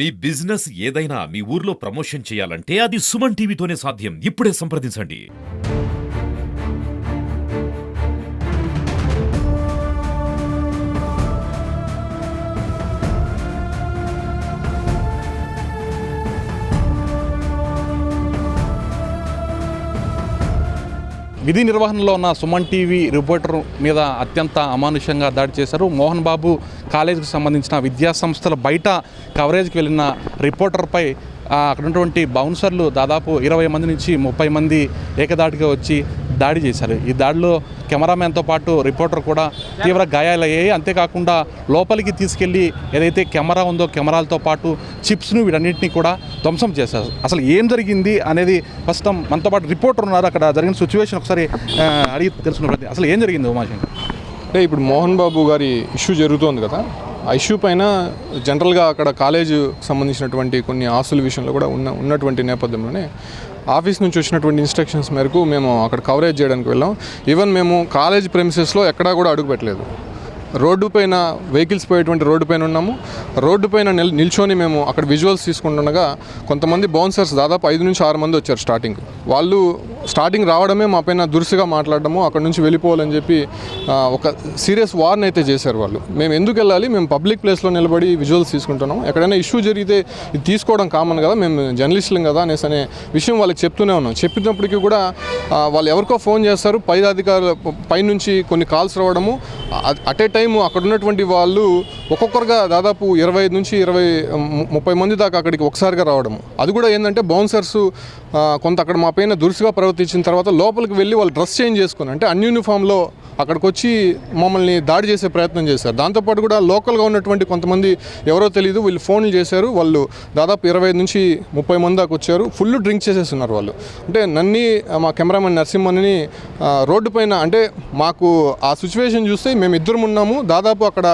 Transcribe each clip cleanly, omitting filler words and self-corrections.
మీ business ఏదైనా మీ ఊర్లో promotion చేయాలంటే అది సుమన్ టీవీతోనే సాధ్యం. ఇప్పుడే సంప్రదించండి. విధి నిర్వహణలో ఉన్న సుమన్ టీవీ రిపోర్టర్ మీద అత్యంత అమానుషంగా దాడి చేశారు. మోహన్ బాబు కాలేజీకి సంబంధించిన విద్యా సంస్థల బయట కవరేజ్కి వెళ్ళిన రిపోర్టర్పై అక్కడ ఉన్నటువంటి బౌన్సర్లు దాదాపు 20 మంది నుంచి 30 మంది ఏకదాటిగా వచ్చి దాడి చేశారు. ఈ దాడిలో కెమెరామెన్తో పాటు రిపోర్టర్ కూడా తీవ్ర గాయాలయ్యాయి. అంతేకాకుండా లోపలికి తీసుకెళ్లి ఏదైతే కెమెరా ఉందో కెమెరాలతో పాటు చిప్స్ను వీటన్నింటినీ కూడా ధ్వంసం చేశారు. అసలు ఏం జరిగింది అనేది ప్రస్తుతం మనతో పాటు రిపోర్టర్ ఉన్నారు. అక్కడ జరిగిన సిచ్యువేషన్ ఒకసారి అడిగి తెలుసుకున్న అసలు ఏం జరిగింది ఉమాశంకర్? అంటే ఇప్పుడు మోహన్ బాబు గారి ఇష్యూ జరుగుతోంది కదా, ఆ ఇష్యూ పైన జనరల్గా అక్కడ కాలేజు సంబంధించినటువంటి కొన్ని ఆస్తుల విషయంలో కూడా ఉన్నటువంటి నేపథ్యంలోనే ఆఫీస్ నుంచి వచ్చినటువంటి ఇన్స్ట్రక్షన్స్ మేరకు మేము అక్కడ కవరేజ్ చేయడానికి వెళ్ళాం. ఈవెన్ మేము కాలేజ్ ప్రెమిసెస్లో ఎక్కడా కూడా అడుగు పెట్టలేదు. రోడ్డు పైన వెహికల్స్ పోయేటువంటి రోడ్డు పైన ఉన్నాము. రోడ్డు పైన నిల్చొని మేము అక్కడ విజువల్స్ తీసుకుంటుండగా కొంతమంది బౌన్సర్స్ దాదాపు 5 నుంచి 6 మంది వచ్చారు. వాళ్ళు స్టార్టింగ్ రావడమే మా పైన దురుసుగా మాట్లాడడము, అక్కడ నుంచి వెళ్ళిపోవాలని చెప్పి ఒక సీరియస్ వార్న్ అయితే చేశారు వాళ్ళు. మేము ఎందుకు వెళ్ళాలి, మేము పబ్లిక్ ప్లేస్లో నిలబడి విజువల్స్ తీసుకుంటున్నాం, ఎక్కడైనా ఇష్యూ జరిగితే ఇది తీసుకోవడం కామన్ కదా, మేము జర్నలిస్టులం కదా అనేసి అనే విషయం వాళ్ళకి చెప్తూనే ఉన్నాం. చెప్పినప్పటికీ కూడా వాళ్ళు ఎవరికో ఫోన్ చేస్తారు, పై అధికారుల పైనుంచి కొన్ని కాల్స్ రావడము, అట్ ఏ టైం అక్కడ ఉన్నటువంటి వాళ్ళు ఒక్కొక్కరుగా దాదాపు 25 నుంచి 30 మంది దాకా అక్కడికి ఒకసారిగా రావడము. అది కూడా ఏంటంటే బౌన్సర్స్ కొంత అక్కడ మా పైన దురుసుగా ప్రవర్తించిన తర్వాత లోపలికి వెళ్ళి వాళ్ళు డ్రెస్ చేంజ్ చేసుకుని అంటే అన్యూనిఫామ్లో అక్కడికి వచ్చి మమ్మల్ని దాడి చేసే ప్రయత్నం చేశారు. దాంతోపాటు కూడా లోకల్గా ఉన్నటువంటి కొంతమంది ఎవరో తెలియదు వీళ్ళు ఫోన్లు చేశారు. వాళ్ళు దాదాపు 25 నుంచి 30 మంది దాకా వచ్చారు. ఫుల్ డ్రింక్ చేసేస్తున్నారు వాళ్ళు. అంటే నన్ను మా కెమెరామెన్ నరసింహని రోడ్డు పైన అంటే మాకు ఆ సిచ్యువేషన్ చూస్తే మేము ఇద్దరం ఉన్నాము. దాదాపు అక్కడ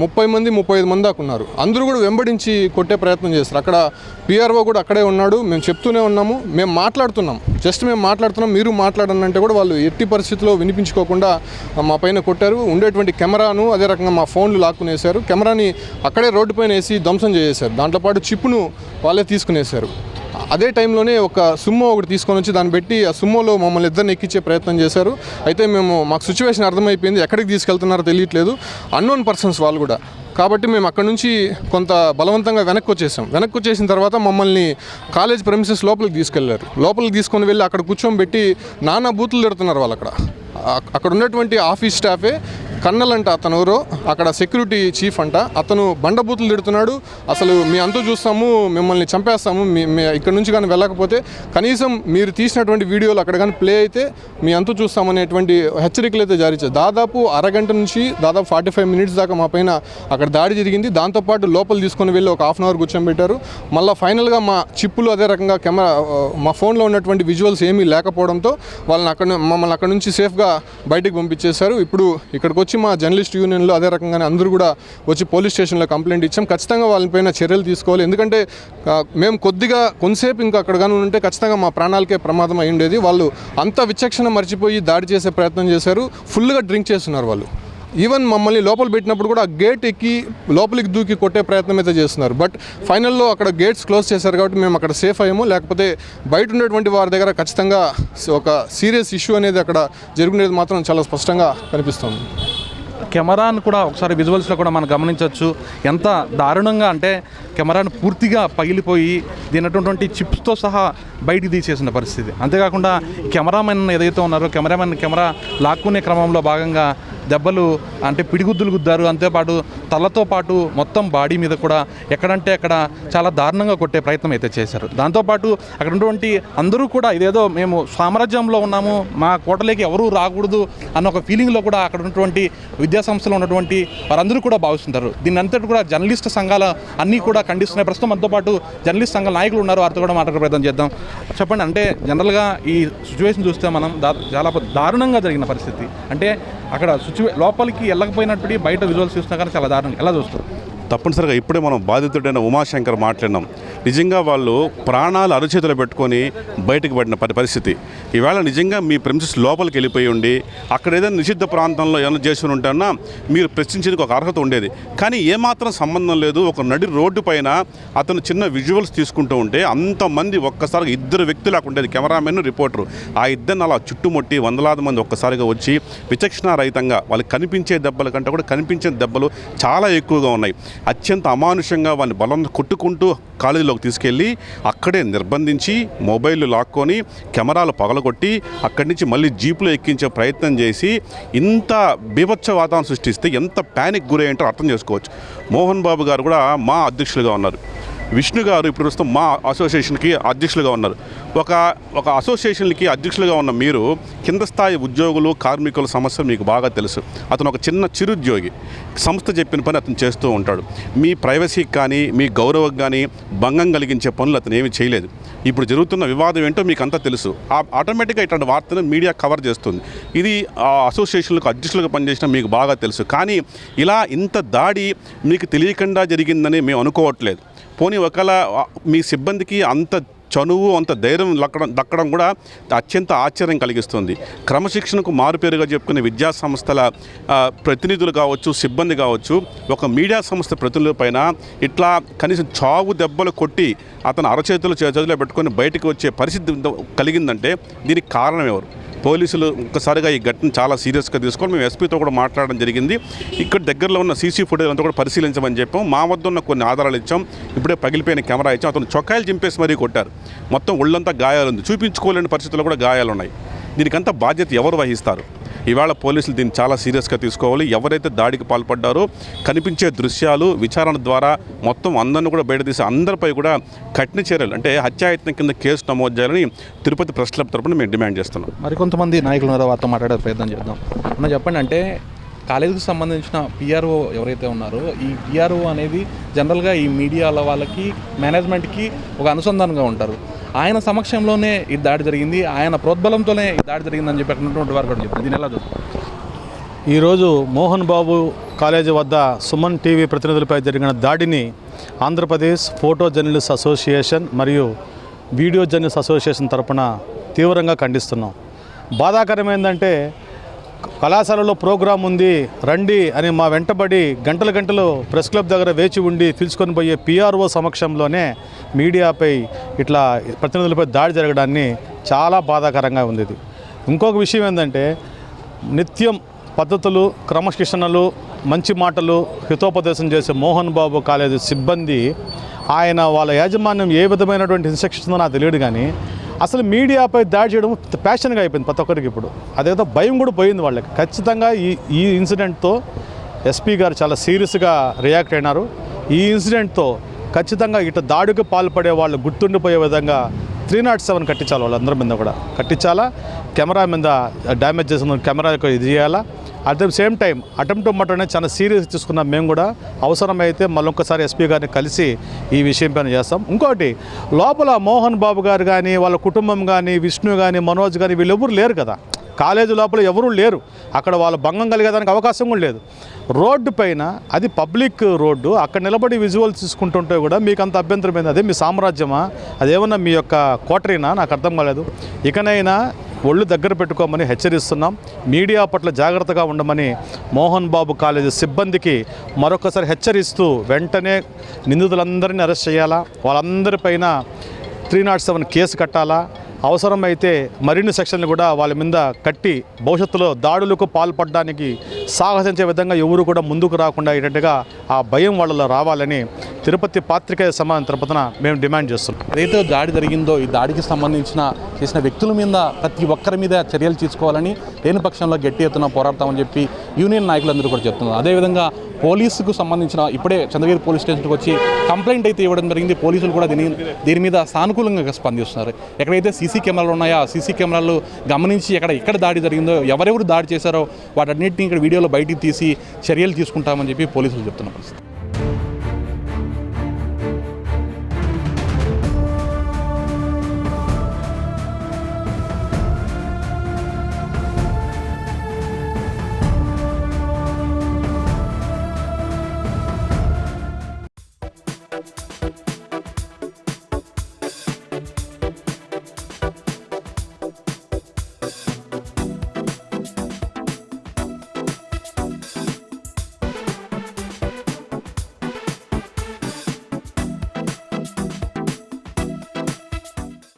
30 మంది 35 మంది దాకా ఉన్నారు. అందరూ కూడా వెంబడించి కొట్టే ప్రయత్నం చేస్తారు. అక్కడ పిఆర్ఓ కూడా అక్కడే ఉన్నాడు. మేము చెప్తూనే ఉన్నాము, మేము మాట్లాడుతున్నాం, జస్ట్ మేము మాట్లాడుతున్నాం, మీరు మాట్లాడండి అంటే కూడా వాళ్ళు ఎట్టి పరిస్థితుల్లో వినిపించుకోకుండా మా పైన కొట్టారు. ఉండేటువంటి కెమెరాను అదే రకంగా మా ఫోన్లు లాక్కునేశారు. కెమెరాని అక్కడే రోడ్డు పైన వేసి ధ్వంసం చేసేశారు. దాంట్లోపాటు చిప్పును వాళ్ళే తీసుకునేశారు. అదే టైంలోనే ఒక సుమ్మో ఒకటి తీసుకొని వచ్చి దాన్ని పెట్టి ఆ సుమ్మోలో మమ్మల్ని ఇద్దరిని ఎక్కించే ప్రయత్నం చేశారు. అయితే మాకు సిచ్యువేషన్ అర్థమైపోయింది, ఎక్కడికి తీసుకెళ్తున్నారో తెలియట్లేదు, అన్నోన్ పర్సన్స్ వాళ్ళు కూడా. కాబట్టి మేము అక్కడ నుంచి కొంత బలవంతంగా వెనక్కి వచ్చేసిన తర్వాత మమ్మల్ని కాలేజ్ ప్రెమిసెస్ లోపలికి తీసుకెళ్లారు. లోపలికి తీసుకొని వెళ్ళి అక్కడ కూర్చోబెట్టి నానా బూతులు తిడుతున్నారు వాళ్ళు. అక్కడ ఉన్నటువంటి ఆఫీస్ స్టాఫే కన్నల్ అంట అతను ఎవరో అక్కడ సెక్యూరిటీ చీఫ్ అంట, అతను బండబూతులు తిడుతున్నాడు. అసలు మీ అంతా చూస్తాము, మిమ్మల్ని చంపేస్తాము, ఇక్కడ నుంచి కానీ వెళ్ళకపోతే కనీసం మీరు తీసినటువంటి వీడియోలు అక్కడ కానీ ప్లే అయితే మీ అంతా చూస్తామనేటువంటి హెచ్చరికలు అయితే జారీ చేశారు. దాదాపు అరగంట నుంచి దాదాపు 45 మినిట్స్ దాకా మా పైన అక్కడ దాడి జరిగింది. దాంతోపాటు లోపల తీసుకొని వెళ్ళి ఒక 1/2 అవర్ కూర్చోబెట్టారు. మళ్ళీ ఫైనల్గా మా చిప్పులు అదే రకంగా మా ఫోన్లో ఉన్నటువంటి విజువల్స్ ఏమీ లేకపోవడంతో మమ్మల్ని అక్కడ నుంచి సేఫ్గా బయటికి పంపించేశారు. ఇప్పుడు ఇక్కడికి వచ్చి మా జర్నలిస్ట్ యూనియన్లో అదే రకంగానే అందరూ కూడా వచ్చి పోలీస్ స్టేషన్లో కంప్లైంట్ ఇచ్చాం. ఖచ్చితంగా వాళ్ళపైన చర్యలు తీసుకోవాలి. ఎందుకంటే మేము కొంతసేపు ఇంకా అక్కడ కానీ ఉంటే ఖచ్చితంగా మా ప్రాణాలకే ప్రమాదం అయి ఉండేది. వాళ్ళు అంత విచక్షణ మర్చిపోయి దాడి చేసే ప్రయత్నం చేశారు. ఫుల్గా డ్రింక్ చేస్తున్నారు వాళ్ళు. ఈవెన్ మమ్మల్ని లోపల పెట్టినప్పుడు కూడా గేట్ ఎక్కి లోపలికి దూకి కొట్టే ప్రయత్నం అయితే చేస్తున్నారు. బట్ ఫైనల్లో అక్కడ గేట్స్ క్లోజ్ చేశారు కాబట్టి మేము అక్కడ సేఫ్ అయ్యాము. లేకపోతే బయట ఉన్నటువంటి వారి దగ్గర ఖచ్చితంగా ఒక సీరియస్ ఇష్యూ అనేది అక్కడ జరుగునేది మాత్రం చాలా స్పష్టంగా కనిపిస్తుంది. కెమెరాను కూడా ఒకసారి విజువల్స్లో కూడా మనం గమనించవచ్చు. ఎంత దారుణంగా అంటే కెమెరాను పూర్తిగా పగిలిపోయి దీనటువంటి చిప్స్తో సహా బయటికి తీసేసిన పరిస్థితి. అంతేకాకుండా కెమెరామెన్ ఏదైతే ఉన్నారో కెమెరా లాక్కునే క్రమంలో భాగంగా దెబ్బలు అంటే పిడిగుద్దులు గుద్దారు. అంతేపాటు తలతో పాటు మొత్తం బాడీ మీద కూడా ఎక్కడంటే అక్కడ చాలా దారుణంగా కొట్టే ప్రయత్నం అయితే చేశారు. దాంతోపాటు అక్కడ ఉన్నటువంటి అందరూ కూడా ఇదేదో మేము సామ్రాజ్యంలో ఉన్నాము, మా కోటలోకి ఎవరూ రాకూడదు అన్న ఒక ఫీలింగ్లో కూడా అక్కడ ఉన్నటువంటి విద్యాసంస్థలో ఉన్నటువంటి వారందరూ కూడా భావిస్తుంటారు. దీన్ని అంతటి కూడా జర్నలిస్ట్ సంఘాల అన్నీ కూడా ఖండిస్తున్నాయి. ప్రస్తుతం మనతో పాటు జర్నలిస్ట్ సంఘాల నాయకులు ఉన్నారు, వారితో కూడా మాట్లాడే ప్రయత్నం చేద్దాం. చెప్పండి, అంటే జనరల్గా ఈ సిచ్యువేషన్ చూస్తే మనం చాలా దారుణంగా జరిగిన పరిస్థితి. అంటే అక్కడ లోపలికి వెళ్ళకపోయినట్టు బయట విజువల్స్ చూస్తున్నా కానీ చాలా దారుణంగా ఎలా చూస్తారు? తప్పనిసరిగా ఇప్పుడే మనం బాధితుడైన ఉమాశంకర్ మాట్లాడినాం. నిజంగా వాళ్ళు ప్రాణాలు అరచేతులు పెట్టుకొని బయటకు పడిన పరిస్థితి. ఈవేళ నిజంగా మీ ప్రెమిసెస్ లోపలికి వెళ్ళిపోయి ఉండి అక్కడ ఏదైనా నిషిద్ధ ప్రాంతంలో ఏమైనా చేసుకుని ఉంటేనా మీరు ప్రశ్నించేందుకు ఒక అర్హత ఉండేది. కానీ ఏమాత్రం సంబంధం లేదు. ఒక నడి రోడ్డు పైన అతను చిన్న విజువల్స్ తీసుకుంటూ ఉంటే అంతమంది ఒక్కసారిగా 2 వ్యక్తులు అక్కడ ఉండేది, కెమెరామెన్, రిపోర్టరు. ఆ ఇద్దరిని అలా చుట్టుముట్టి వందలాది మంది ఒక్కసారిగా వచ్చి విచక్షణారహితంగా వాళ్ళకి కనిపించే దెబ్బల కంటే కూడా కనిపించే దెబ్బలు చాలా ఎక్కువగా ఉన్నాయి. అత్యంత అమానుషంగా వాళ్ళని బలం కొట్టుకుంటూ కాలేజీలోకి తీసుకెళ్ళి అక్కడే నిర్బంధించి మొబైల్ లాక్కొని కెమెరాలు పగలగొట్టి అక్కడి నుంచి మళ్ళీ జీపులో ఎక్కించే ప్రయత్నం చేసి ఇంత బీభత్స వాతావరణం సృష్టిస్తే ఎంత ప్యానిక్ గురయ్యంటారో అర్థం చేసుకోవచ్చు. మోహన్ బాబు గారు కూడా మా అధ్యక్షులుగా ఉన్నారు. విష్ణు గారు ఇప్పుడు ప్రస్తుతం మా అసోసియేషన్కి అధ్యక్షులుగా ఉన్నారు. ఒక అసోసియేషన్కి అధ్యక్షులుగా ఉన్న మీరు కింద స్థాయి ఉద్యోగులు కార్మికుల సమస్య మీకు బాగా తెలుసు. అతను ఒక చిన్న చిరుద్యోగి, సంస్థ చెప్పిన పని అతను చేస్తూ ఉంటాడు. మీ ప్రైవసీకి కానీ మీ గౌరవం కానీ భంగం కలిగించే పనులు అతను ఏమీ చేయలేదు. ఇప్పుడు జరుగుతున్న వివాదం ఏంటో మీకు అంతా తెలుసు. ఆటోమేటిక్గా ఇట్లాంటి వార్తను మీడియా కవర్ చేస్తుంది. ఇది అసోసియేషన్లకు అధ్యక్షులుగా పనిచేసిన మీకు బాగా తెలుసు. కానీ ఇలా ఇంత దాడి మీకు తెలియకుండా జరిగిందని మేము అనుకోవట్లేదు. పోనీ ఒకవేళ మీ సిబ్బందికి అంత చనువు అంత ధైర్యం దక్కడం కూడా అత్యంత ఆశ్చర్యం కలిగిస్తుంది. క్రమశిక్షణకు మారుపేరుగా చెప్పుకునే విద్యా సంస్థల ప్రతినిధులు కావచ్చు, సిబ్బంది కావచ్చు, ఒక మీడియా సంస్థ ప్రతినిధుల పైన ఇట్లా కనీసం చావు దెబ్బలు కొట్టి అతను అరచేతులు చేతుల్లో పెట్టుకొని బయటకు వచ్చే పరిస్థితి కలిగిందంటే దీనికి కారణం ఎవరు? పోలీసులు ఒక్కసారిగా ఈ ఘటన చాలా సీరియస్గా తీసుకొని మేము ఎస్పీతో కూడా మాట్లాడడం జరిగింది. ఇక్కడ దగ్గరలో ఉన్న సీసీ ఫుటేజ్ అంతా కూడా పరిశీలించమని చెప్పాం. మా వద్ద ఉన్న కొన్ని ఆధారాలు ఇచ్చాం. ఇప్పుడే పగిలిపోయిన కెమెరా ఇచ్చాం. అతను చొక్కాయలు చింపేసి మరీ కొట్టారు. మొత్తం ఒళ్ళంతా గాయాలుంది. చూపించుకోలేని పరిస్థితుల్లో కూడా గాయాలు ఉన్నాయి. దీనికంతా బాధ్యత ఎవరు వహిస్తారు? ఇవాళ పోలీసులు దీన్ని చాలా సీరియస్గా తీసుకోవాలి. ఎవరైతే దాడికి పాల్పడ్డారో కనిపించే దృశ్యాలు విచారణ ద్వారా మొత్తం అందరిని కూడా బయట తీసి అందరిపై కూడా కఠిన చర్యలు అంటే హత్యాయత్నం కింద కేసు నమోదు చేయాలని తిరుపతి ప్రెస్ క్లబ్ తరపున మేము డిమాండ్ చేస్తున్నాం. మరికొంతమంది నాయకులు ఉన్నారో వారితో మాట్లాడే ప్రయత్నం చేద్దాం. అన్న చెప్పండి, అంటే కాలేజీకి సంబంధించిన పిఆర్ఓ ఎవరైతే ఉన్నారో ఈ పిఆర్ఓ అనేది జనరల్గా ఈ మీడియాల వాళ్ళకి మేనేజ్మెంట్కి ఒక అనుసంధానంగా ఉంటారు. ఆయన సమక్షంలోనే ఈ దాడి జరిగింది, ఆయన ప్రోద్బలంతోనే ఈ దాడి జరిగిందని చెప్పి అన్నటువంటి వారు కూడా చెప్పారు. దీని ఎలా చూస్తారు? ఈరోజు మోహన్ బాబు కాలేజీ వద్ద సుమన్ టీవీ ప్రతినిధులపై జరిగిన దాడిని ఆంధ్రప్రదేశ్ ఫోటో జర్నలిస్ట్ అసోసియేషన్ మరియు వీడియో జర్నలిస్ట్ అసోసియేషన్ తరపున తీవ్రంగా ఖండిస్తున్నాం. బాధాకరమైందంటే కళాశాలలో ప్రోగ్రాం ఉంది రండి అని మా వెంటబడి గంటలు ప్రెస్ క్లబ్ దగ్గర వేచి ఉండి పిలుచుకొని పోయే పిఆర్ఓ సమక్షంలోనే మీడియాపై ఇట్లా ప్రతినిధులపై దాడి జరగడాన్ని చాలా బాధాకరంగా ఉంది. ఇది ఇంకొక విషయం ఏంటంటే నిత్యం పద్ధతులు, క్రమశిక్షణలు, మంచి మాటలు హితోపదేశం చేసే మోహన్ బాబు కాలేజీ సిబ్బంది ఆయన వాళ్ళ యాజమాన్యం ఏ విధమైనటువంటి ఇన్స్ట్రక్షన్స్ నాకు తెలియదు, కానీ అసలు మీడియాపై దాడి చేయడం ప్యాషన్గా అయిపోయింది ప్రతి ఒక్కరికి. ఇప్పుడు అదేదో భయం కూడా పోయింది వాళ్ళకి. ఖచ్చితంగా ఈ ఇన్సిడెంట్తో ఎస్పీ గారు చాలా సీరియస్గా రియాక్ట్ అయినారు. ఈ ఇన్సిడెంట్తో ఖచ్చితంగా ఇటు దాడికి పాల్పడే వాళ్ళు గుర్తుండిపోయే విధంగా 307 కట్టించాలి, వాళ్ళందరి మీద కూడా కట్టించాలా. కెమెరా మీద డ్యామేజ్ చేసిన కెమెరాకు ఇది చేయాలా. At the same time attempt murder అనేది చాలా సీరియస్ తీసుకున్నాం. మేము కూడా అవసరమైతే మళ్ళొక్కసారి ఎస్పీ గారిని కలిసి ఈ విషయం పైన చేస్తాం. ఇంకోటి, లోపల మోహన్ బాబు గారు కానీ వాళ్ళ కుటుంబం కానీ విష్ణు కానీ మనోజ్ కానీ వీళ్ళెవరు లేరు కదా. కాలేజీ లోపల ఎవరూ లేరు. అక్కడ వాళ్ళ భంగం కలిగేదానికి అవకాశం కూడా లేదు. రోడ్డు పైన, అది పబ్లిక్ రోడ్డు, అక్కడ నిలబడి విజువల్స్ తీసుకుంటుంటే కూడా మీకు అంత అభ్యంతరం ఏంది? అదే మీ సామ్రాజ్యమా? అదేమన్నా మీ యొక్క కోటరీనా? నాకు అర్థం కాలేదు. ఇకనైనా ఒళ్ళు దగ్గర పెట్టుకోమని హెచ్చరిస్తున్నాం. మీడియా పట్ల జాగ్రత్తగా ఉండమని మోహన్ బాబు కాలేజీ సిబ్బందికి మరొకసారి హెచ్చరిస్తూ వెంటనే నిందితులందరినీ అరెస్ట్ చేయాలా, వాళ్ళందరిపైన 307 కేసు కట్టాలా. అవసరమైతే మరిన్ని సెక్షన్లు కూడా వాళ్ళ మీద కట్టి భవిష్యత్తులో దాడులకు పాల్పడడానికి సాహసించే విధంగా ఎవరు కూడా ముందుకు రాకుండా అయ్యేటట్టుగా ఆ భయం వాళ్ళలో రావాలని తిరుపతి పాత్రికేయ సమావేశం తరపున మేము డిమాండ్ చేస్తున్నాం. ఏదైతే దాడి జరిగిందో ఈ దాడికి చేసిన వ్యక్తుల మీద ప్రతి ఒక్కరి మీద చర్యలు తీసుకోవాలని, లేని పక్షంలో గట్టి ఎత్తున పోరాడతామని చెప్పి యూనియన్ నాయకులందరూ కూడా చెప్తున్నారు. అదేవిధంగా పోలీసుకు సంబంధించిన ఇప్పుడే చంద్రగిరి పోలీస్ స్టేషన్కి వచ్చి కంప్లైంట్ అయితే ఇవ్వడం జరిగింది. పోలీసులు కూడా దీని మీద సానుకూలంగా స్పందిస్తున్నారు. ఎక్కడైతే సీసీ కెమెరాలు ఉన్నాయో ఆ సీసీ కెమెరాలు గమనించి ఎక్కడ దాడి జరిగిందో, ఎవరెవరు దాడి చేశారో వాటన్నిటిని ఇక్కడ వీడియోలో బయటికి తీసి చర్యలు తీసుకుంటామని చెప్పి పోలీసులు చెప్తున్న పరిస్థితి.